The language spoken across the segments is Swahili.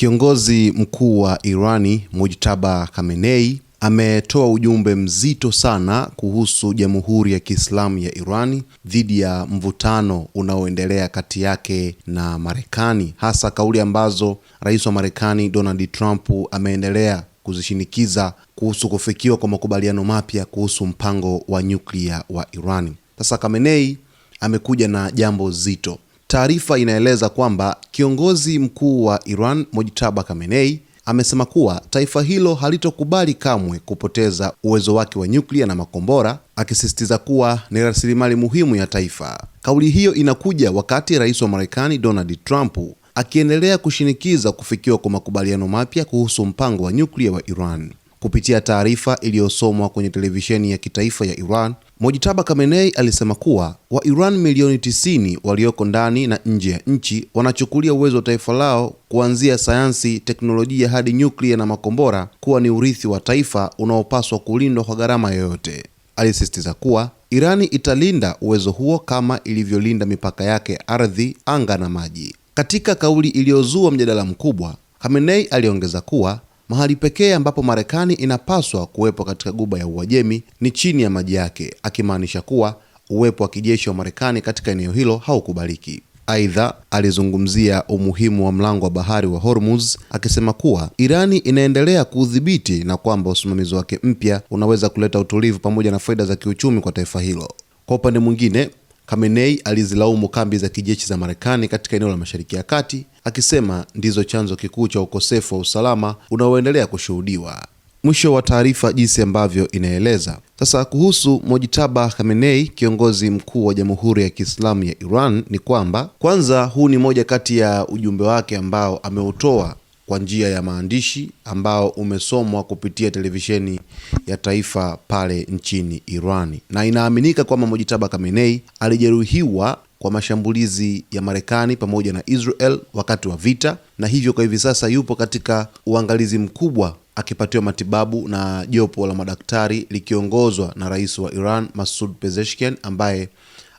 Kiongozi mkuu wa Irani Mujtaba Khamenei ametoa ujumbe mzito sana kuhusu Jamhuri ya Kiislamu ya Irani dhidi ya mvutano unaoendelea kati yake na Marekani, hasa kauli ambazo Rais wa Marekani Donald Trump ameendelea kuzishinikiza kuhusu kufikiwa kwa makubaliano mapya kuhusu mpango wa nyuklia wa Irani. Sasa Khamenei amekuja na jambo zito. Taarifa inaeleza kwamba kiongozi mkuu wa Iran Mujtaba Khamenei amesema kuwa taifa hilo halitokubali kamwe kupoteza uwezo wake wa nyuklia na makombora, akisisitiza kuwa ni rasilimali muhimu ya taifa. Kauli hiyo inakuja wakati Rais wa Marekani Donald Trump akiendelea kushinikiza kufikiwa kwa makubaliano mapya kuhusu mpango wa nyuklia wa Iran. Kupitia taarifa iliyosomwa kwenye televisheni ya kitaifa ya Iran, Mujtaba Khamenei alisema kuwa wa Iran milioni 90 walioko ndani na nje ya nchi wanachukulia uwezo wa taifa lao kuanzia sayansi, teknolojia hadi nyuklia na makombora kuwa ni urithi wa taifa unaopaswa kulindwa kwa gharama yoyote. Alisisitiza kuwa Irani italinda uwezo huo kama ilivyolinda mipaka yake ardhi, anga na maji. Katika kauli iliyozua mjadala mkubwa, Khamenei aliongeza kuwa mahali pekee ambapo Marekani inapaswa kuwepo katika Ghuba ya Uajemi ni chini ya maji yake, akimaanisha kuwa uwepo wa kijeshi wa Marekani katika eneo hilo haukubaliki. Aidha, alizungumzia umuhimu wa mlango wa bahari wa Hormuz, akisema kuwa Irani inaendelea kuudhibiti na kwamba usimamizi wake mpya unaweza kuleta utulivu pamoja na faida za kiuchumi kwa taifa hilo. Kwa upande mwingine, Khamenei alizilaumu kambi za kijeshi za Marekani katika eneo la Mashariki ya Kati, akisema ndizo chanzo kikuu cha ukosefu wa usalama unaoendelea kushuhudiwa. Mwisho wa taarifa jinsi ambavyo inaeleza. Sasa kuhusu Mujtaba Khamenei, kiongozi mkuu wa Jamhuri ya Kiislamu ya Iran, ni kwamba kwanza, huu ni moja kati ya ujumbe wake ambao ameutoa kwa njia ya maandishi ambao umesomwa kupitia televisheni ya taifa pale nchini Irani, na inaaminika kwamba Mujtaba Khamenei alijeruhiwa kwa mashambulizi ya Marekani pamoja na Israel wakati wa vita, na hivyo kwa hivi sasa yupo katika uangalizi mkubwa akipatiwa matibabu na jopo la madaktari likiongozwa na Rais wa Iran Masoud Pezeshkian, ambaye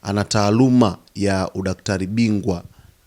ana taaluma ya udaktari bingwa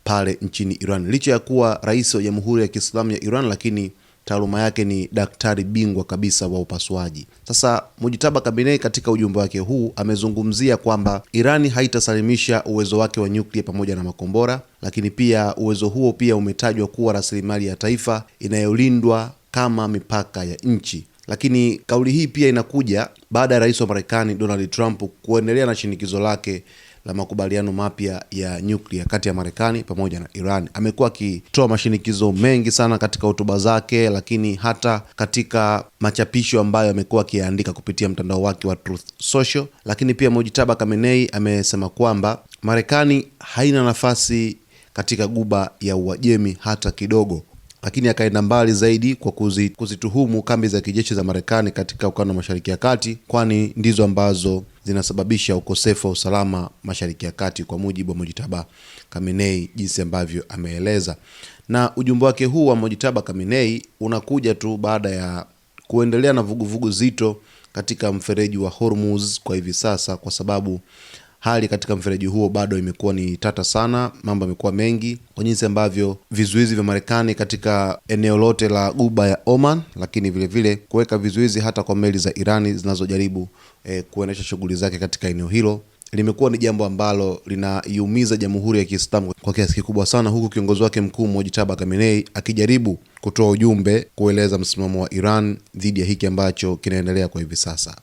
pale nchini Iran. Licha ya kuwa rais wa Jamhuri ya Kiislamu ya Iran, lakini taaluma yake ni daktari bingwa kabisa wa upasuaji. Sasa Mujtaba Khamenei katika ujumbe wake huu amezungumzia kwamba Irani haitasalimisha uwezo wake wa nyuklia pamoja na makombora, lakini pia uwezo huo pia umetajwa kuwa rasilimali ya taifa inayolindwa kama mipaka ya nchi. Lakini kauli hii pia inakuja baada ya Rais wa Marekani Donald Trump kuendelea na shinikizo lake la makubaliano mapya ya nyuklia kati ya Marekani pamoja na Iran. Amekuwa akitoa mashinikizo mengi sana katika hotuba zake, lakini hata katika machapisho ambayo amekuwa akiandika kupitia mtandao wake wa Truth Social. Lakini pia Mujtaba Khamenei amesema kwamba Marekani haina nafasi katika Ghuba ya Uajemi hata kidogo, lakini akaenda mbali zaidi kwa kuzituhumu kambi za kijeshi za Marekani katika ukanda wa Mashariki ya Kati, kwani ndizo ambazo zinasababisha ukosefu wa usalama Mashariki ya Kati, kwa mujibu wa Mujtaba Khamenei jinsi ambavyo ameeleza. Na ujumbe wake huu wa Mujtaba Khamenei unakuja tu baada ya kuendelea na vuguvugu zito katika mfereji wa Hormuz kwa hivi sasa, kwa sababu hali katika mfereji huo bado imekuwa ni tata sana. Mambo yamekuwa mengi kwa jinsi ambavyo vizuizi vya Marekani katika eneo lote la Ghuba ya Oman, lakini vile vile kuweka vizuizi hata kwa meli za Irani zinazojaribu kuendesha shughuli zake katika eneo hilo, limekuwa ni jambo ambalo linaiumiza Jamhuri ya Kiislamu kwa kiasi kikubwa sana, huku kiongozi wake mkuu Mujtaba Khamenei akijaribu kutoa ujumbe kueleza msimamo wa Iran dhidi ya hiki ambacho kinaendelea kwa hivi sasa.